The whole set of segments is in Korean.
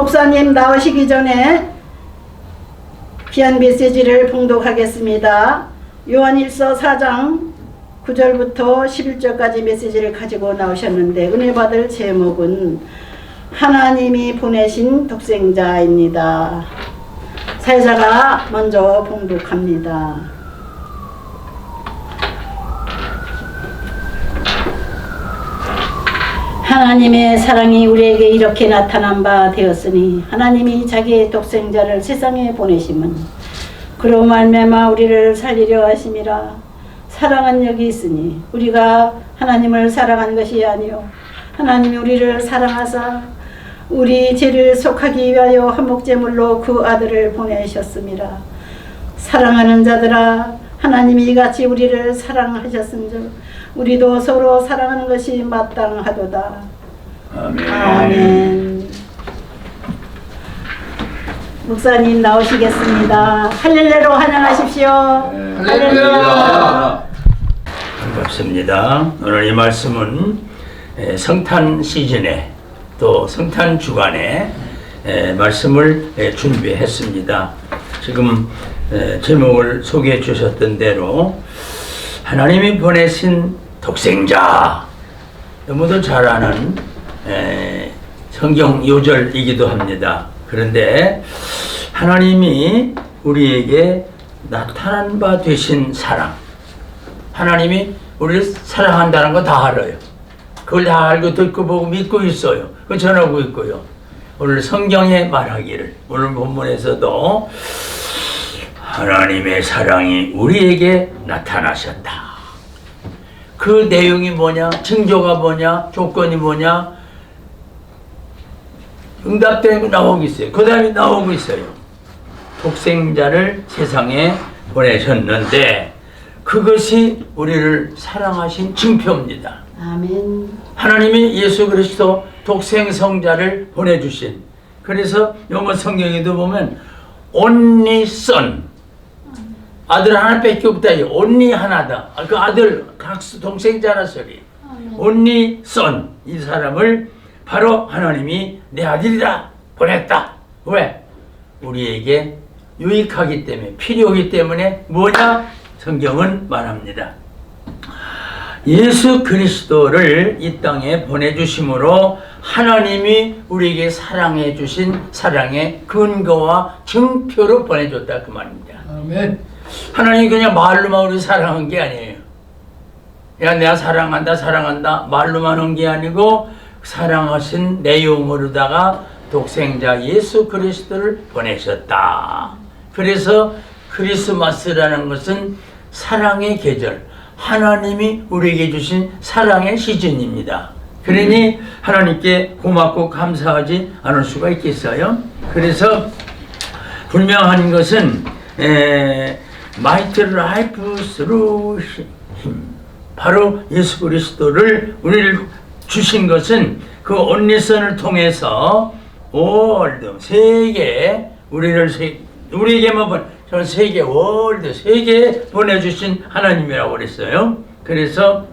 목사님 나오시기 전에 귀한 메시지를 봉독하겠습니다. 요한일서 4장 9절부터 11절까지 메시지를 가지고 나오셨는데 은혜 받을 제목은 하나님이 보내신 독생자입니다. 사회자가 먼저 봉독합니다. 하나님의 사랑이 우리에게 이렇게 나타난 바 되었으니 하나님이 자기의 독생자를 세상에 보내심은 그로 말미암아 우리를 살리려 하심이라. 사랑은 여기 있으니 우리가 하나님을 사랑한 것이 아니요 하나님이 우리를 사랑하사 우리 죄를 속하기 위하여 한목제물로 그 아들을 보내셨습니다. 사랑하는 자들아, 하나님이 이같이 우리를 사랑하셨은즉 우리도 서로 사랑하는 것이 마땅하도다. 아멘. 아멘. 목사님 나오시겠습니다. 할렐루야로 환영하십시오. 할렐루야. 반갑습니다. 오늘 이 말씀은 성탄 시즌에 또 성탄 주간에 말씀을 준비했습니다. 지금 제목을 소개해 주셨던 대로 하나님이 보내신 독생자, 너무도 잘 아는 성경 요절이기도 합니다. 그런데 하나님이 우리에게 나타난 바 되신 사랑, 하나님이 우리를 사랑한다는 거 다 알아요. 그걸 다 알고 듣고 보고 믿고 있어요. 그 전하고 있고요. 오늘 성경에 말하기를, 오늘 본문에서도 하나님의 사랑이 우리에게 나타나셨다. 그 내용이 뭐냐? 징조가 뭐냐? 조건이 뭐냐? 응답되는 거 나오고 있어요. 그 다음에 나오고 있어요. 독생자를 세상에 보내셨는데 그것이 우리를 사랑하신 증표입니다. 아멘. 하나님이 예수 그리스도 독생성자를 보내주신, 그래서 영어 성경에도 보면 only son, 아들 하나밖에 없다. only 하나다. 그 아들 각 동생자라 소리. only son, 이 사람을 바로 하나님이 내 아들이다 보냈다. 왜? 우리에게 유익하기 때문에, 필요하기 때문에. 뭐냐? 성경은 말합니다. 예수 그리스도를 이 땅에 보내주심으로 하나님이 우리에게 사랑해 주신 사랑의 근거와 증표로 보내줬다, 그 말입니다. 아멘. 하나님이 그냥 말로만 우리 사랑한 게 아니에요. 야, 내가 사랑한다 사랑한다 말로만 한 게 아니고 사랑하신 내용으로다가 독생자 예수 그리스도를 보내셨다. 그래서 크리스마스라는 것은 사랑의 계절, 하나님이 우리에게 주신 사랑의 시즌입니다. 그러니 하나님께 고맙고 감사하지 않을 수가 있겠어요? 그래서 분명한 것은 Might life through him, 바로 예수 그리스도를 우리를 주신 것은 그 온리선을 통해서 월드, 세계, 우리에게만 전 세계, 월드, 세계에 보내주신 하나님이라고 그랬어요. 그래서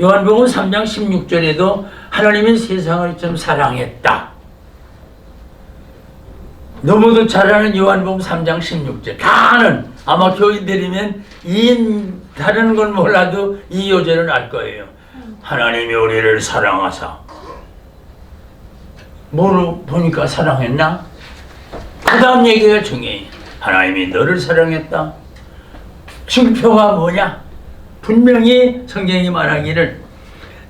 요한복음 3장 16절에도 하나님이 세상을 좀 사랑했다. 너무도 잘 아는 요한복음 3장 16절. 다 아는, 아마 교인들이면 다른 건 몰라도 이 요절은 알 거예요. 하나님이 우리를 사랑하사. 뭐로 보니까 사랑했나? 그 다음 얘기가 중요해요. 하나님이 너를 사랑했다. 증표가 뭐냐? 분명히 성경이 말하기를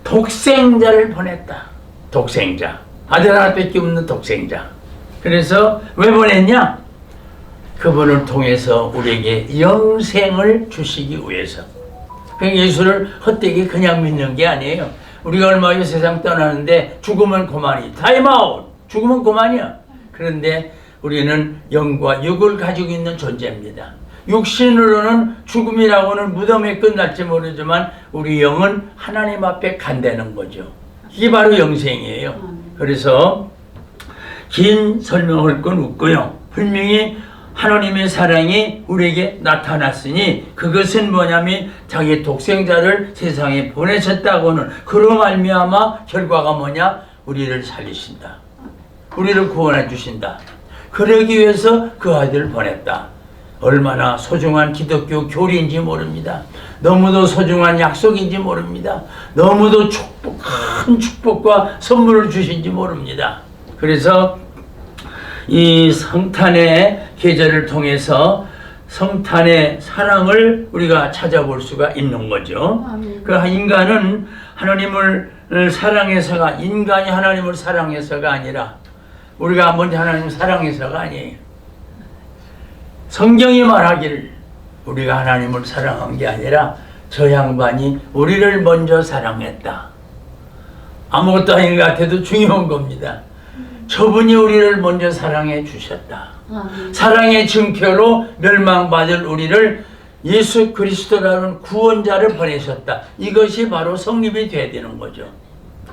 독생자를 보냈다. 독생자. 아들 하나밖에 없는 독생자. 그래서 왜 보냈냐? 그분을 통해서 우리에게 영생을 주시기 위해서. 그러니까 예수를 헛되게 그냥 믿는 게 아니에요. 우리가 얼마 전 세상 떠나는데 죽으면 그만이. 타임아웃. 죽으면 그만이야. 그런데 우리는 영과 육을 가지고 있는 존재입니다. 육신으로는 죽음이라고는 무덤에 끝날지 모르지만 우리 영은 하나님 앞에 간다는 거죠. 이게 바로 영생이에요. 그래서 긴 설명할 건 없고요. 분명히 하나님의 사랑이 우리에게 나타났으니 그것은 뭐냐면 자기 독생자를 세상에 보내셨다고는, 그로 말미암아 결과가 뭐냐? 우리를 살리신다. 우리를 구원해 주신다. 그러기 위해서 그 아들을 보냈다. 얼마나 소중한 기독교 교리인지 모릅니다. 너무도 소중한 약속인지 모릅니다. 너무도 큰 축복과 선물을 주신지 모릅니다. 그래서 이 성탄의 계절을 통해서 성탄의 사랑을 우리가 찾아볼 수가 있는 거죠. 그 인간은 하나님을 사랑해서가, 인간이 하나님을 사랑해서가 아니라 우리가 먼저 하나님을 사랑해서가 아니에요. 성경이 말하기를 우리가 하나님을 사랑한 게 아니라 저 양반이 우리를 먼저 사랑했다. 아무것도 아닌 것 같아도 중요한 겁니다. 저분이 우리를 먼저 사랑해 주셨다. 사랑의 증표로 멸망받을 우리를 예수 그리스도라는 구원자를 보내셨다. 이것이 바로 성립이 돼야 되는 거죠.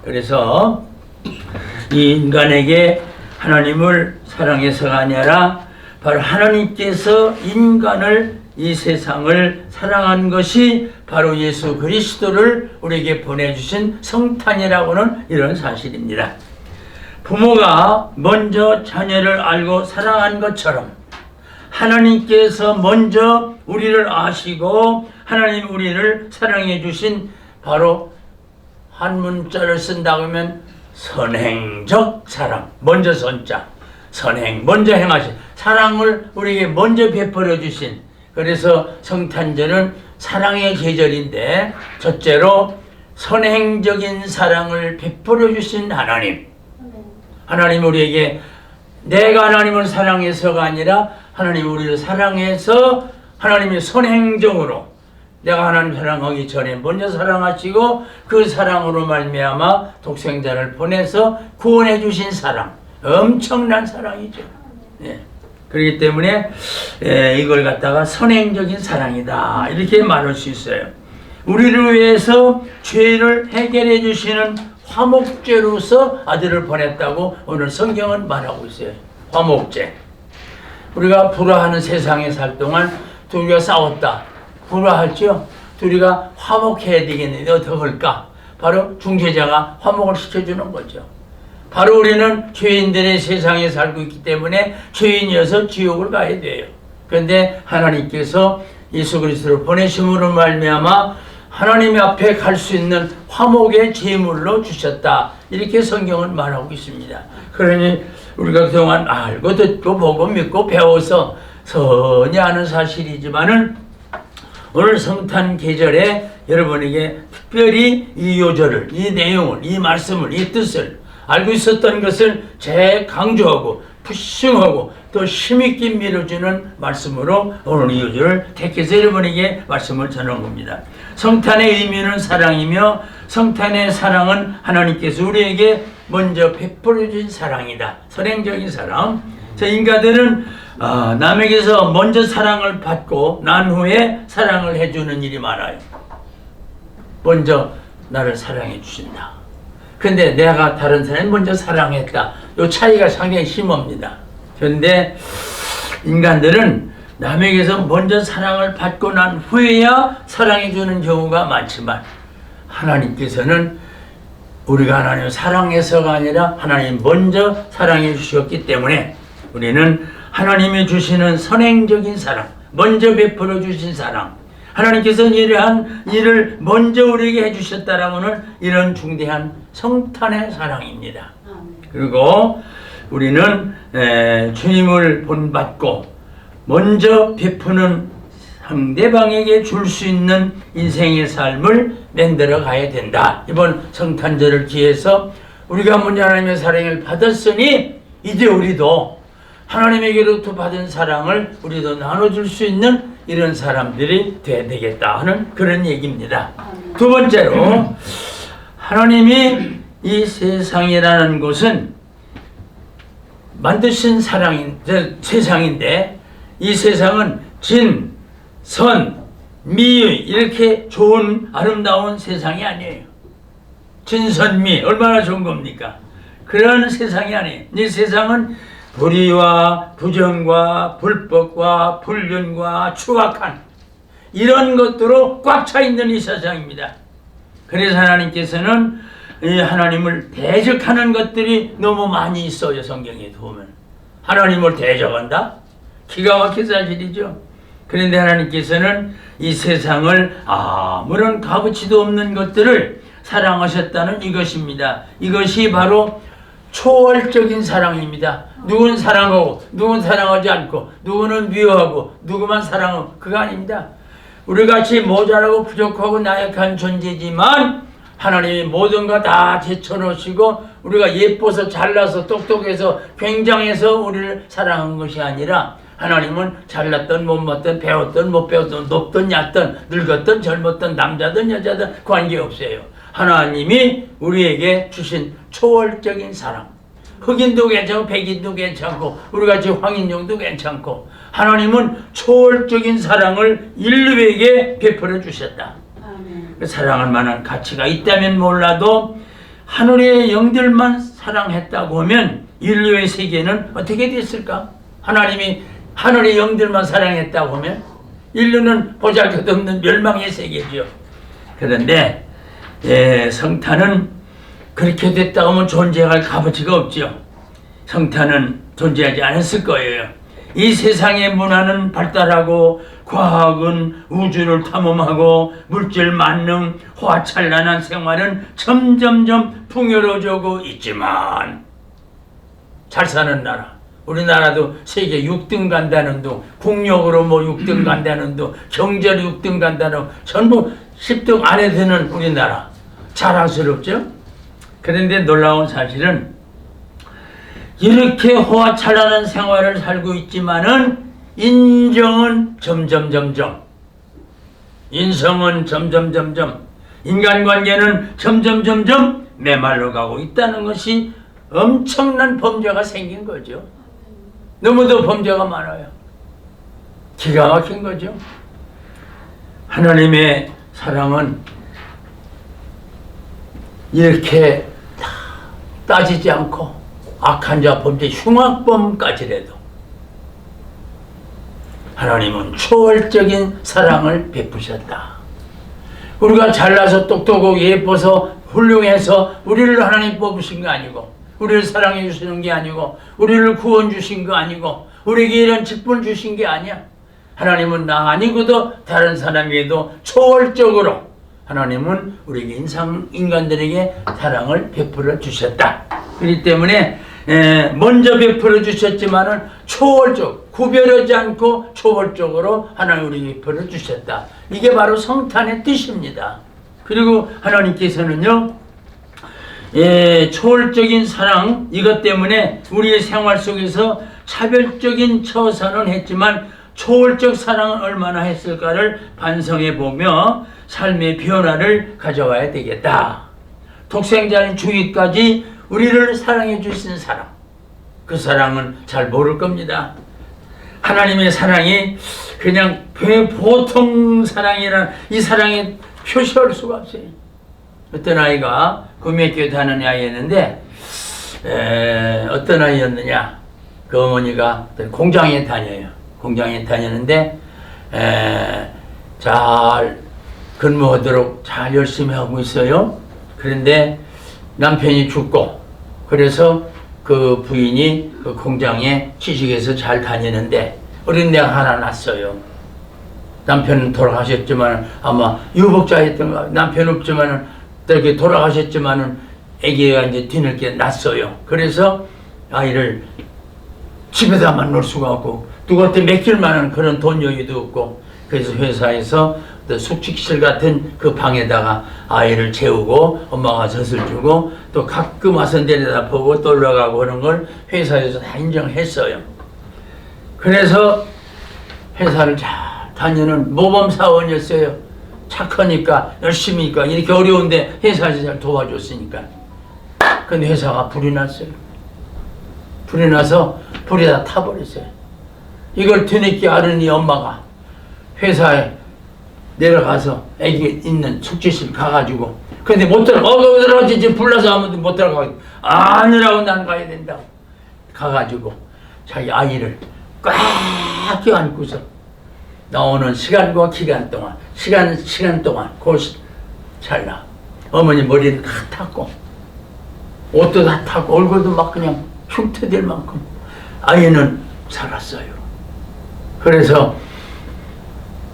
그래서 이 인간에게 하나님을 사랑해서가 아니라 바로 하나님께서 인간을, 이 세상을 사랑한 것이 바로 예수 그리스도를 우리에게 보내주신 성탄이라고는 이런 사실입니다. 부모가 먼저 자녀를 알고 사랑한 것처럼 하나님께서 먼저 우리를 아시고 하나님 우리를 사랑해 주신, 바로 한 문자를 쓴다고 하면 선행적 사랑, 먼저 선자, 선행, 먼저 행하신 사랑을 우리에게 먼저 베풀어 주신, 그래서 성탄절은 사랑의 계절인데 첫째로 선행적인 사랑을 베풀어 주신 하나님, 하나님 우리에게 내가 하나님을 사랑해서가 아니라 하나님 우리를 사랑해서 하나님의 선행적으로 내가 하나님 사랑하기 전에 먼저 사랑하시고 그 사랑으로 말미암아 독생자를 보내서 구원해 주신 사랑, 엄청난 사랑이죠. 예. 그렇기 때문에 이걸 갖다가 선행적인 사랑이다 이렇게 말할 수 있어요. 우리를 위해서 죄를 해결해 주시는 화목제로서 아들을 보냈다고 오늘 성경은 말하고 있어요. 화목제. 우리가 불화하는 세상에 살 동안 둘이가 싸웠다. 불화했죠? 둘이가 화목해야 되겠는데 어떻게 할까? 바로 중재자가 화목을 시켜주는 거죠. 바로 우리는 죄인들의 세상에 살고 있기 때문에 죄인이어서 지옥을 가야 돼요. 그런데 하나님께서 예수 그리스도를 보내심으로 말미암아 하나님 앞에 갈 수 있는 화목의 제물로 주셨다. 이렇게 성경은 말하고 있습니다. 그러니 우리가 그동안 알고 듣고 보고 믿고 배워서 선히 아는 사실이지만은 오늘 성탄 계절에 여러분에게 특별히 이 요절을, 이 내용을, 이 말씀을, 이 뜻을 알고 있었던 것을 재강조하고 푸싱하고 또 힘있게 밀어주는 말씀으로 오늘 이 요절을 택해서 여러분에게 말씀을 전한 겁니다. 성탄의 의미는 사랑이며 성탄의 사랑은 하나님께서 우리에게 먼저 베풀어 주신 사랑이다. 선행적인 사랑. 인간들은 남에게서 먼저 사랑을 받고 난 후에 사랑을 해주는 일이 많아요. 먼저 나를 사랑해 주신다. 근데 내가 다른 사람을 먼저 사랑했다. 이 차이가 상당히 심합니다. 그런데 인간들은 남에게서 먼저 사랑을 받고 난 후에야 사랑해 주는 경우가 많지만 하나님께서는 우리가 하나님을 사랑해서가 아니라 하나님 먼저 사랑해 주셨기 때문에 우리는 하나님이 주시는 선행적인 사랑, 먼저 베풀어 주신 사랑, 하나님께서는 이러한 일을 먼저 우리에게 해주셨다라고는 이런 중대한 성탄의 사랑입니다. 그리고 우리는 주님을 본받고 먼저 베푸는 상대방에게 줄 수 있는 인생의 삶을 만들어 가야 된다. 이번 성탄절을 기해서 우리가 먼저 하나님의 사랑을 받았으니 이제 우리도 하나님에게로부터 받은 사랑을 우리도 나눠줄 수 있는 이런 사람들이 돼야 되겠다 하는 그런 얘기입니다. 두 번째로 하나님이 이 세상이라는 곳은 만드신 세상인데 이 세상은 진, 선, 미 이렇게 좋은 아름다운 세상이 아니에요. 진선미 얼마나 좋은 겁니까? 그런 세상이 아니에요. 이 세상은 불의와 부정과 불법과 불륜과 추악한 이런 것들로 꽉 차 있는 이 세상입니다. 그래서 하나님께서는 이 하나님을 대적하는 것들이 너무 많이 있어요. 성경에 보면 하나님을 대적한다? 기가 막힌 사실이죠. 그런데 하나님께서는 이 세상을 아무런 값어치도 없는 것들을 사랑하셨다는 이것입니다. 이것이 바로 초월적인 사랑입니다. 누구는 사랑하고 누구는 사랑하지 않고 누구는 미워하고 누구만 사랑하고 그거 아닙니다. 우리같이 모자라고 부족하고 나약한 존재지만 하나님이 모든 거 다 제쳐놓으시고 우리가 예뻐서 잘나서 똑똑해서 굉장해서 우리를 사랑한 것이 아니라 하나님은 잘났든 못났든 배웠든 못 배웠든 높든 얕든 늙었든 젊었든 남자든 여자든 관계없어요. 하나님이 우리에게 주신 초월적인 사랑. 흑인도 괜찮고 백인도 괜찮고 우리같이 황인종도 괜찮고 하나님은 초월적인 사랑을 인류에게 베풀어 주셨다. 아멘. 사랑할 만한 가치가 있다면 몰라도 하늘의 영들만 사랑했다고 하면 인류의 세계는 어떻게 됐을까? 하나님이 하늘의 영들만 사랑했다고 하면 인류는 보잘것없는 멸망의 세계죠. 그런데 성탄은 그렇게 됐다고 하면 존재할 값어치가 없죠. 성탄은 존재하지 않았을 거예요. 이 세상의 문화는 발달하고 과학은 우주를 탐험하고 물질 만능 화찬란한 생활은 점점점 풍요로워지고 있지만 잘 사는 나라 우리나라도 세계 6등 간다는 둥 국력으로 뭐 6등 간다는 둥 경제로 6등 간다는 둥 전부 10등 안에 드는 우리나라 자랑스럽죠? 그런데 놀라운 사실은 이렇게 호화찬란한 생활을 살고 있지만은 인정은 점점점점 인성은 점점점점 인간관계는 점점점점 메말라 가고 있다는 것이 엄청난 범죄가 생긴 거죠. 너무도 범죄가 많아요. 기가 막힌 거죠. 하나님의 사랑은 이렇게 따지지 않고 악한 자 범죄 흉악범까지라도 하나님은 초월적인 사랑을 베푸셨다. 우리가 잘나서 똑똑하고 예뻐서 훌륭해서 우리를 하나님 뽑으신 거 아니고 우리를 사랑해 주시는 게 아니고 우리를 구원 주신 거 아니고 우리에게 이런 직분을 주신 게 아니야. 하나님은 나 아니고도 다른 사람에게도 초월적으로 하나님은 우리에게 인간들에게 사랑을 베풀어 주셨다. 그렇기 때문에 먼저 베풀어 주셨지만은 초월적 구별하지 않고 초월적으로 하나님 우리에게 베풀어 주셨다. 이게 바로 성탄의 뜻입니다. 그리고 하나님께서는요 초월적인 사랑 이것 때문에 우리의 생활 속에서 차별적인 처사는 했지만 초월적 사랑은 얼마나 했을까를 반성해 보며 삶의 변화를 가져와야 되겠다. 독생자인 중위까지 우리를 사랑해 주신 사랑, 그 사랑은 잘 모를 겁니다. 하나님의 사랑이 그냥 보통 사랑이란 이 사랑에 표시할 수가 없어요. 어떤 아이가 구매교회 다니는 아이였는데 어떤 아이였느냐, 그 어머니가 공장에 다녀요. 공장에 다녔는데 잘 근무하도록 잘 열심히 하고 있어요. 그런데 남편이 죽고 그래서 그 부인이 그 공장에 취직해서 잘 다니는데 어린애가 하나 낳았어요. 남편은 돌아가셨지만 아마 유복자였던가 남편 없지만은 이렇게 돌아가셨지만은 아기가 이제 뒤늦게 낳았어요. 그래서 아이를 집에다만 놓을 수가 없고 누구한테 맡길 만한 그런 돈 여유도 없고 그래서 회사에서 또 숙직실 같은 그 방에다가 아이를 재우고 엄마가 젖을 주고 또 가끔 와서 내려다 보고 또 올라가고 그런 걸 회사에서 다 인정했어요. 그래서 회사를 잘 다니는 모범사원이었어요. 착하니까 열심히니까 이렇게 어려운데 회사에서 잘 도와줬으니까. 근데 회사가 불이 났어요. 불이 나서 불이 다 타버렸어요. 이걸 뒤늦게 아는 이 엄마가 회사에 내려가서 애기 있는 숙제실 가가지고 근데 못 들어가지 지금 불나서 아무도 못 들어가고 아니라고 난 가야 된다고 가가지고 자기 아이를 꽉 껴안고서 나오는 시간과 기간 동안 시간 동안 그 찰나 어머니 머리를 다 탔고 옷도 다 타고 얼굴도 막 그냥 흉터될 만큼 아이는 살았어요. 그래서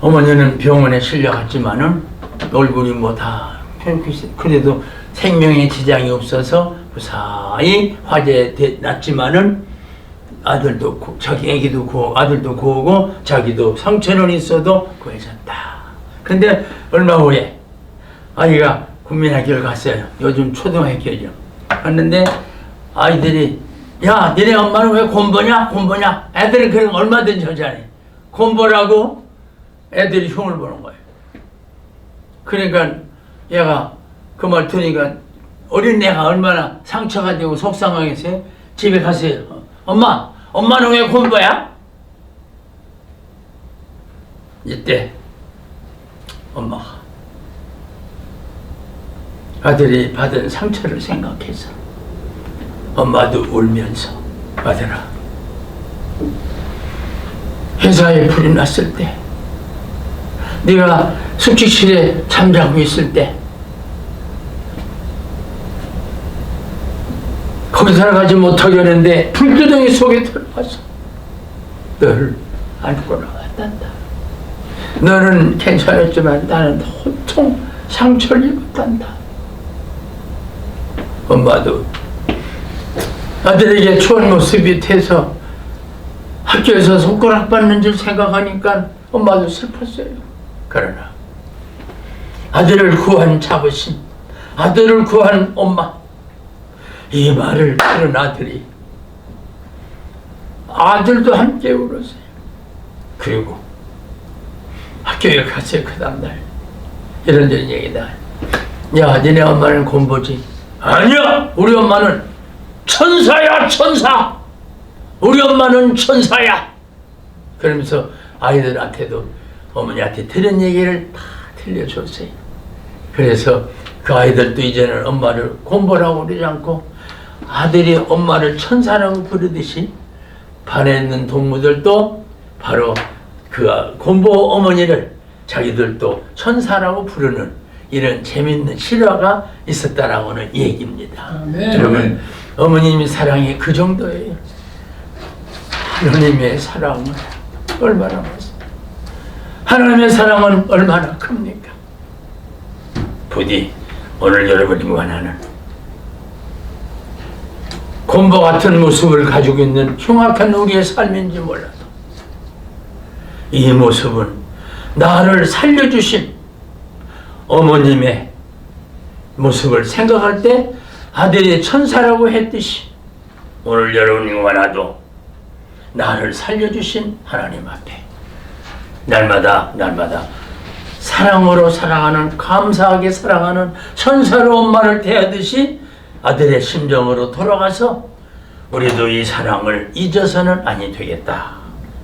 어머니는 병원에 실려갔지만은 얼굴이 뭐 다 그래도 생명에 지장이 없어서 무사히 화제났지만은 아들도 자기 애기도 아들도 구하고 자기도 상처는 있어도 구해졌다. 근데 얼마 후에 아이가 국민학교를 갔어요. 요즘 초등학교죠. 갔는데 아이들이 야 니네 엄마는 왜 곰보냐 곰보냐. 애들은 그런 거 얼마든지 하잖아요. 곰보라고 애들이 흉을 보는 거예요. 그러니까 얘가 그 말 들으니까 어린애가 얼마나 상처가 되고 속상하겠어요. 집에 가세요. 엄마는 왜 곰보야? 이때 엄마가 아들이 받은 상처를 생각해서 엄마도 울면서 아들아 회사에 불이 났을 때 네가 숙직실에 잠자고 있을 때 거기 살아가지 못하게 하는데 불구덩이 속에 들어가서 너를 안고 나왔단다. 너는 괜찮았지만 나는 온통 상처를 입었단다. 엄마도 아들에게 추한 모습이 돼서 학교에서 손가락 받는 줄 생각하니까 엄마도 슬펐어요. 그러나 아들을 구한 자부심, 아들을 구한 엄마, 이 말을 들은 아들도 함께 울었어요. 그리고 학교에 갔어요. 그 다음날 이런저런 얘기다. 야 니네 엄마는 곰보지? 아니야 우리 엄마는 천사야 천사. 우리 엄마는 천사야. 그러면서 아이들한테도 어머니한테 들은 얘기를 다 들려줬어요. 그래서 그 아이들도 이제는 엄마를 곰보라고 그러지 않고 아들이 엄마를 천사라고 부르듯이 반에 있는 동무들도 바로 그 곰보 어머니를 자기들도 천사라고 부르는 이런 재밌는 실화가 있었다라고는 얘기입니다. 여러분 어머님의 사랑이 그 정도예요. 하나님의 사랑은 얼마나 많습니까? 하나님의 사랑은 얼마나 큽니까? 부디 오늘 여러분이 원하는 곰보 같은 모습을 가지고 있는 흉악한 우리의 삶인지 몰라도 이 모습은 나를 살려주신 어머님의 모습을 생각할 때 아들이 천사라고 했듯이 오늘 여러분이 원하도 나를 살려주신 하나님 앞에 날마다 사랑으로 사랑하는, 감사하게 사랑하는 천사로 엄마를 대하듯이 아들의 심정으로 돌아가서 우리도 이 사랑을 잊어서는 아니 되겠다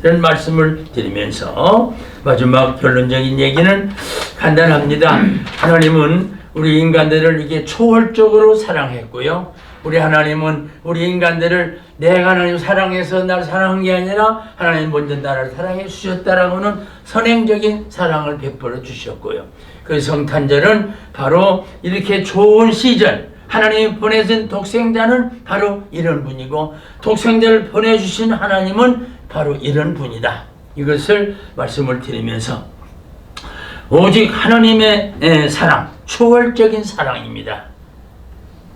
이런 말씀을 드리면서 마지막 결론적인 얘기는 간단합니다. 하나님은 우리 인간들을 이게 초월적으로 사랑했고요. 우리 하나님은 우리 인간들을 내가 하나님 사랑해서 나를 사랑한 게 아니라 하나님 먼저 나를 사랑해 주셨다라고는 선행적인 사랑을 베풀어 주셨고요. 그 성탄절은 바로 이렇게 좋은 시절 하나님이 보내신 독생자는 바로 이런 분이고 독생자를 보내주신 하나님은 바로 이런 분이다. 이것을 말씀을 드리면서 오직 하나님의 사랑, 초월적인 사랑입니다.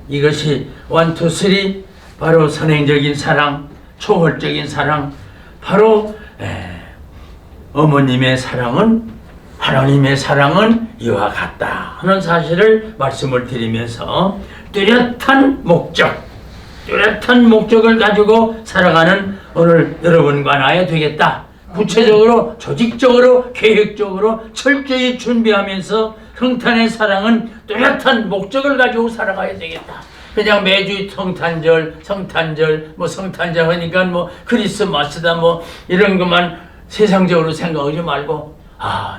이것이 1, 2, 3 바로 선행적인 사랑, 초월적인 사랑, 바로 어머님의 사랑은 하나님의 사랑은 이와 같다 하는 사실을 말씀을 드리면서 뚜렷한 목적을 가지고 살아가는 오늘 여러분과 나야 되겠다. 구체적으로, 조직적으로, 계획적으로 철저히 준비하면서 성탄의 사랑은 뚜렷한 목적을 가지고 살아가야 되겠다. 그냥 매주 성탄절 하니까 뭐 크리스마스다 뭐 이런 것만 세상적으로 생각하지 말고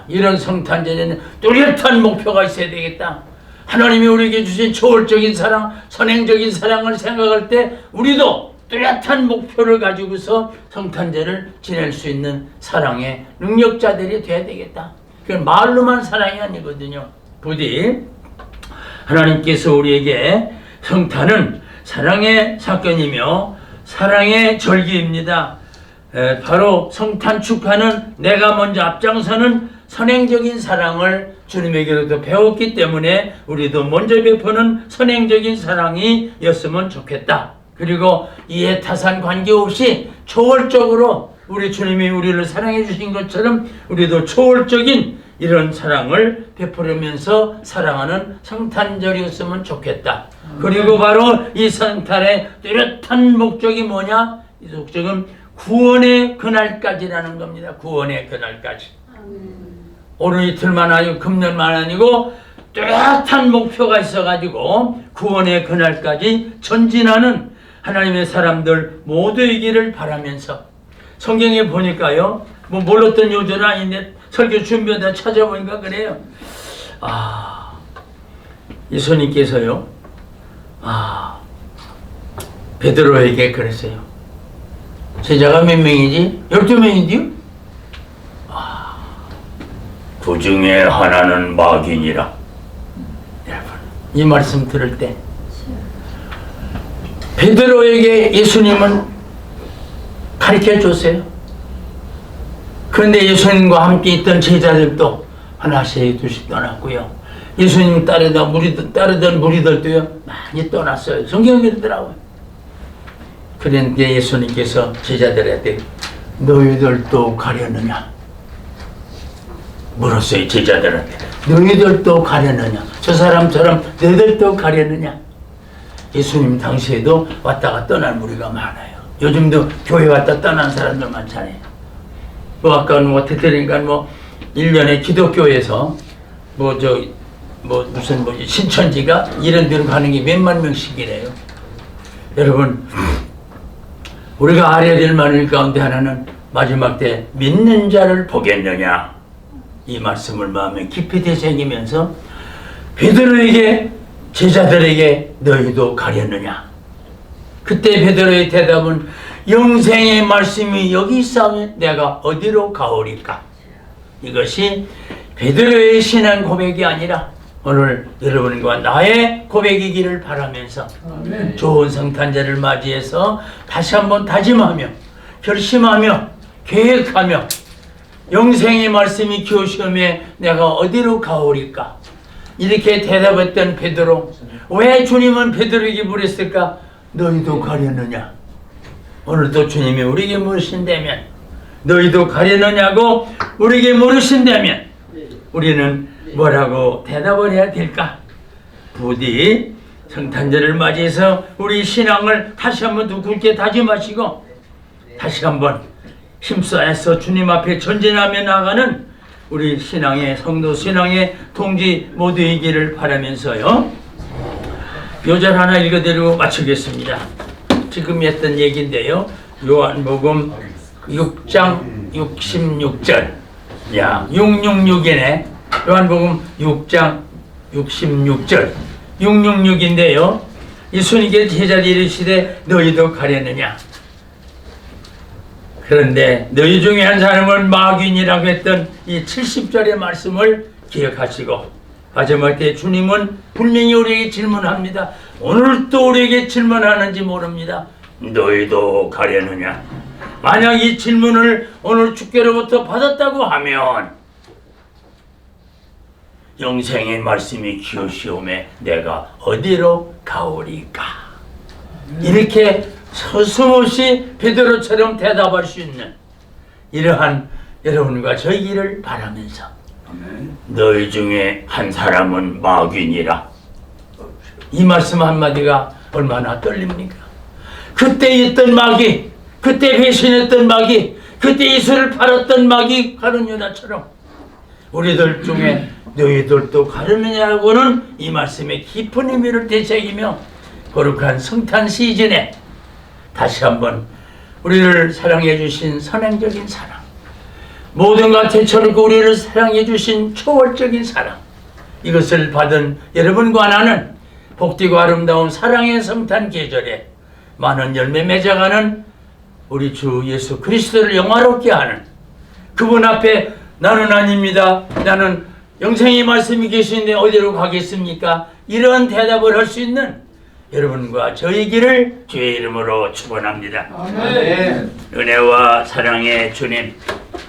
이런 성탄절에는 뚜렷한 목표가 있어야 되겠다. 하나님이 우리에게 주신 초월적인 사랑, 선행적인 사랑을 생각할 때 우리도 뚜렷한 목표를 가지고서 성탄절을 지낼 수 있는 사랑의 능력자들이 돼야 되겠다. 그건 말로만 사랑이 아니거든요. 부디 하나님께서 우리에게 성탄은 사랑의 사건이며 사랑의 절기입니다. 바로 성탄 축하는 내가 먼저 앞장서는 선행적인 사랑을 주님에게로부터 배웠기 때문에 우리도 먼저 베푸는 선행적인 사랑이었으면 좋겠다. 그리고 이해 타산 관계없이 초월적으로 우리 주님이 우리를 사랑해 주신 것처럼 우리도 초월적인 이런 사랑을 베풀으면서 사랑하는 성탄절이었으면 좋겠다. 그리고 바로 이 성탄의 뚜렷한 목적이 뭐냐? 이 목적은 구원의 그날까지라는 겁니다. 구원의 그날까지. 오늘 이틀만 아니고 금년만 아니고 뚜렷한 목표가 있어가지고 구원의 그날까지 전진하는 하나님의 사람들 모두이기를 바라면서 성경에 보니까요, 뭐 몰랐던 요절은 아닌데 설교 준비하다 찾아보니까 그래요. 예수님께서요, 베드로에게 그랬어요. 제자가 몇 명이지? 12명이지요? 그 중에 하나는 마귀니라. 여러분, 이 말씀 들을 때 베드로에게 예수님은 가르쳐 줬어요. 그런데 예수님과 함께 있던 제자들도 하나씩 둘씩 떠났고요. 예수님 따르던 무리들도요, 많이 떠났어요. 성경에 그러더라고요. 그런데 예수님께서 제자들한테 너희들도 가려느냐? 물었어요. 제자들한테 너희들도 가려느냐? 저 사람처럼 너희들도 가려느냐? 예수님 당시에도 왔다가 떠난 무리가 많아요. 요즘도 교회 왔다 떠난 사람들 많잖아요. 아까 어떻게 들으니까 1년에 기독교에서 무슨 신천지가 이런 데로 가는 게 몇만 명씩이래요. 여러분, 우리가 알아야 될 말 가운데 하나는 마지막 때 믿는 자를 보겠느냐, 이 말씀을 마음에 깊이 되새기면서 베드로에게, 제자들에게 너희도 가려느냐? 그때 베드로의 대답은 영생의 말씀이 여기 있으면 내가 어디로 가오리까? 이것이 베드로의 신앙 고백이 아니라 오늘 여러분과 나의 고백이기를 바라면서 좋은 성탄절을 맞이해서 다시 한번 다짐하며 결심하며 계획하며 영생의 말씀이 교시험에 내가 어디로 가오리까? 이렇게 대답했던 베드로, 왜 주님은 베드로에게 물었을까? 너희도 가려느냐? 오늘도 주님이 우리에게 물으신다면, 너희도 가려느냐고 우리에게 물으신다면 우리는 뭐라고 대답을 해야 될까? 부디 성탄절을 맞이해서 우리 신앙을 다시 한번 더 굳게 다짐하시고 다시 한번 힘써서 주님 앞에 전진하며 나가는 우리 신앙의 성도 신앙의 동지 모두이기를 바라면서요, 요절 하나 읽어드리고 마치겠습니다. 지금 했던 얘기인데요, 요한복음 6장 66절, 666이네. 요한복음 6장 66절 666인데요 예수님께 제자들이 이르시되 너희도 가려느냐? 그런데 너희 중에 한 사람은 마귀인이라고 했던 이 70절의 말씀을 기억하시고 마지막 때 주님은 분명히 우리에게 질문합니다. 오늘 또 우리에게 질문하는지 모릅니다. 너희도 가려느냐? 만약 이 질문을 오늘 주께로부터 받았다고 하면 영생의 말씀이 기오시오매 내가 어디로 가오리까? 이렇게 서슴없이 베드로처럼 대답할 수 있는 이러한 여러분과 저희를 바라면서 너희 중에 한 사람은 마귀니라. 이 말씀 한마디가 얼마나 떨립니까? 그때 있던 마귀, 그때 배신했던 마귀, 그때 예수를 팔았던 마귀 가룟유다처럼 우리들 중에 너희들도 가르느냐고는 이 말씀의 깊은 의미를 되새기며 거룩한 성탄 시즌에 다시 한번 우리를 사랑해 주신 선행적인 사랑, 모든 것 대처롭고 우리를 사랑해 주신 초월적인 사랑, 이것을 받은 여러분과 나는 복되고 아름다운 사랑의 성탄 계절에 많은 열매 맺어가는 우리 주 예수 그리스도를 영화롭게 하는 그분 앞에 나는 아닙니다, 나는 영생의 말씀이 계시는데 어디로 가겠습니까? 이런 대답을 할 수 있는 여러분과 저희 길을 주의 이름으로 축원합니다. 아멘. 은혜와 사랑의 주님,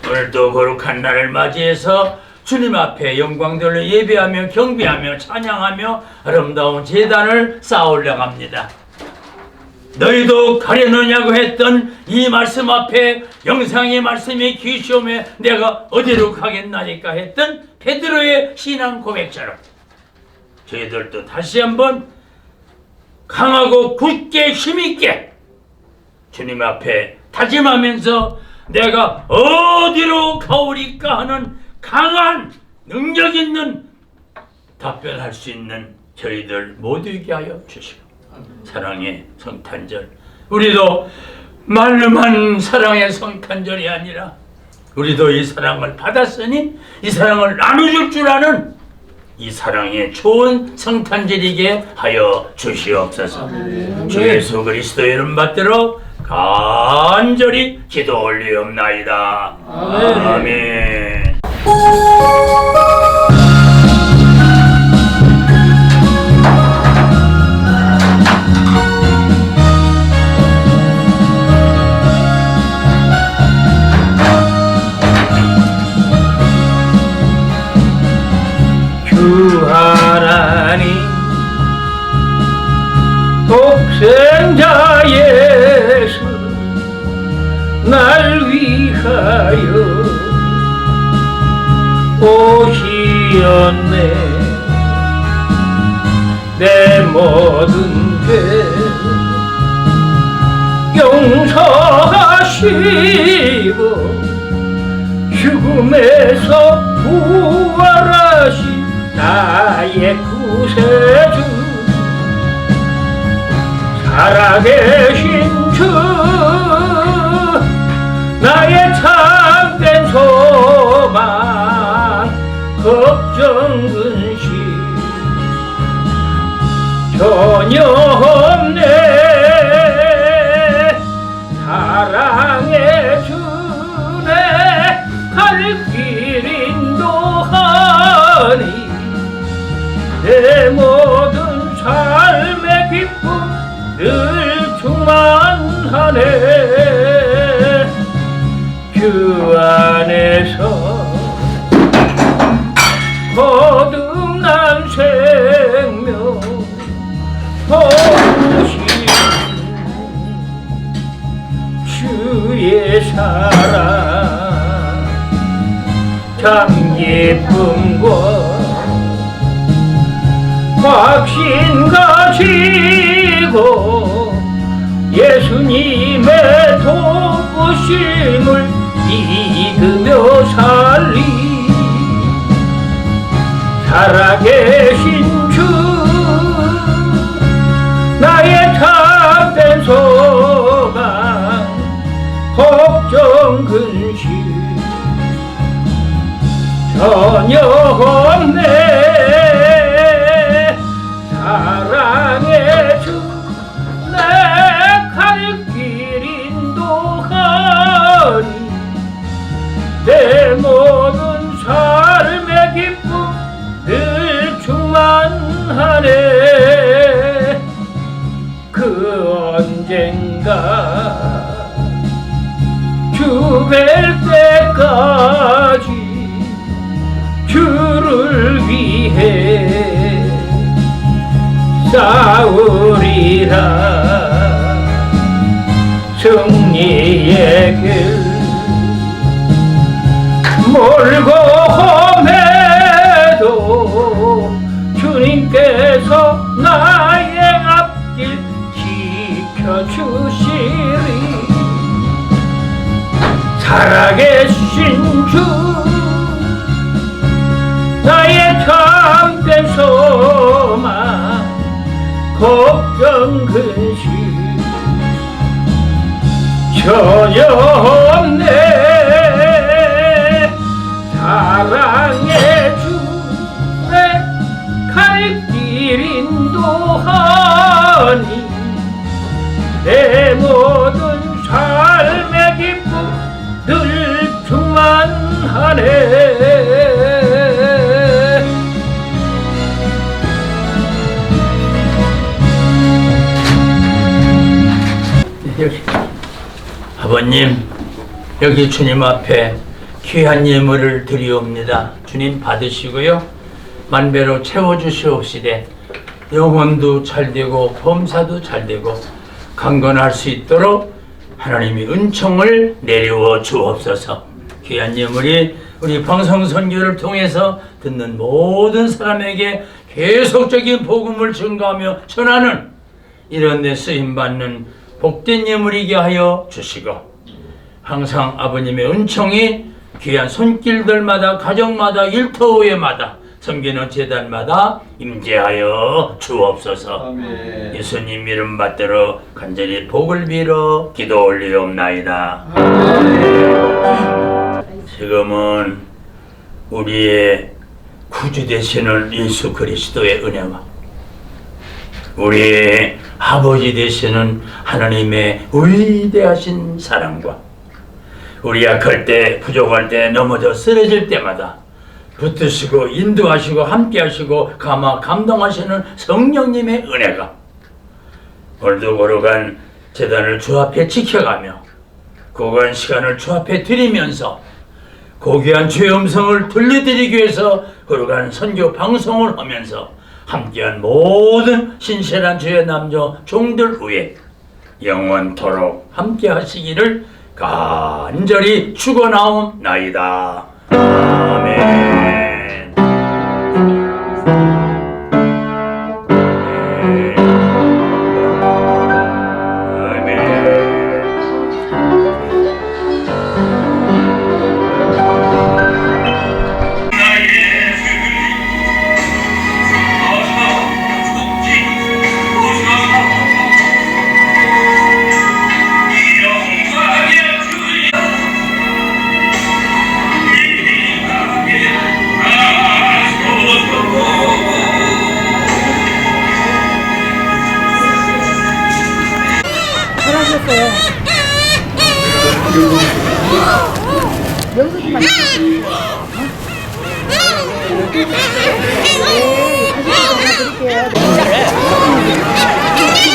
오늘도 거룩한 날을 맞이해서 주님 앞에 영광들로 예배하며 경배하며 찬양하며 아름다운 제단을 쌓아 올라갑니다. 너희도 가려느냐고 했던 이 말씀 앞에 영상의 말씀이 귀시오며 내가 어디로 가겠나니까 했던 베드로의 신앙 고백처럼 저희들도 다시 한번 강하고 굳게 힘있게 주님 앞에 다짐하면서 내가 어디로 가오리까 하는 강한 능력 있는 답변할 수 있는 저희들 모두에게 하여 주시고, 사랑의 성탄절, 우리도 말로만 사랑의 성탄절이 아니라 우리도 이 사랑을 받았으니 이 사랑을 나눠줄 줄 아는 이 사랑의 좋은 성탄절이게 하여 주시옵소서. 주 예수 그리스도의 이름 받들어 간절히 기도 올리옵나이다. 아멘. 주 하나님 독생자 예수 날 위하여 오시었네. 내 모든 죄 용서하시고 죽음에서 부활하시 나의 구세주 살아계신 주 나의 참된 소망 걱정 근심 전혀 없네. 사랑의 주내 갈 길 인도하니 내 모든 삶의 기쁨 늘 충만하네. 주 안에서 거듭난 생명 보신 주의 사랑 참 기쁨과 확신 가지고 예수님의 도우심을 믿으며 살리 살아계신 주 나의 참된 소망 걱정 근심 전혀 없네. 사랑의 주 내 갈 길 인도하니 내 모든 삶의 기쁨 늘 충만하네. 그 언젠가 주 뵐 때까지 주를 위해 싸우리라. 승리의 길 멀고 험해도 주님께서 나의 앞길 지켜주시리. 살아계신 주 나의 참된 소망 걱정 근심 전혀 없네. 사랑의 주내 갈 길 인도하니 내 모든 삶의 기쁨 늘 충만하네. 아버님, 여기 주님 앞에 귀한 예물을 드리옵니다. 주님 받으시고요, 만배로 채워주시옵시되 영혼도 잘되고 범사도 잘되고 강건할 수 있도록 하나님이 은총을 내려워 주옵소서. 귀한 예물이 우리 방송선교를 통해서 듣는 모든 사람에게 계속적인 복음을 증가하며 전하는 이런 데 쓰임받는 복된 예물이게 하여 주시고, 항상 아버님의 은총이 귀한 손길들마다, 가정마다, 일터의회마다, 섬기는 제단마다 임재하여 주옵소서. 아멘. 예수님 이름 받들어 간절히 복을 빌어 기도 올리옵나이다. 지금은 우리의 구주 되시는 예수 그리스도의 은혜와 우리의 아버지 되시는 하나님의 위대하신 사랑과 우리 약할 때, 부족할 때, 넘어져 쓰러질 때마다 붙드시고 인도하시고 함께하시고 감동하시는 성령님의 은혜가 오늘도 거룩한 제단을 주 앞에 지켜가며 고귀한 시간을 주 앞에 드리면서 고귀한 주의 음성을 들려드리기 위해서 거룩한 선교 방송을 하면서 함께한 모든 신실한 주의 남녀 종들 위에 영원토록 함께 하시기를 간절히 축원하옵나이다. 아멘.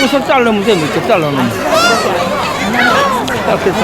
우선 자르면 돼, 이렇게 자르면. 딱 됐어.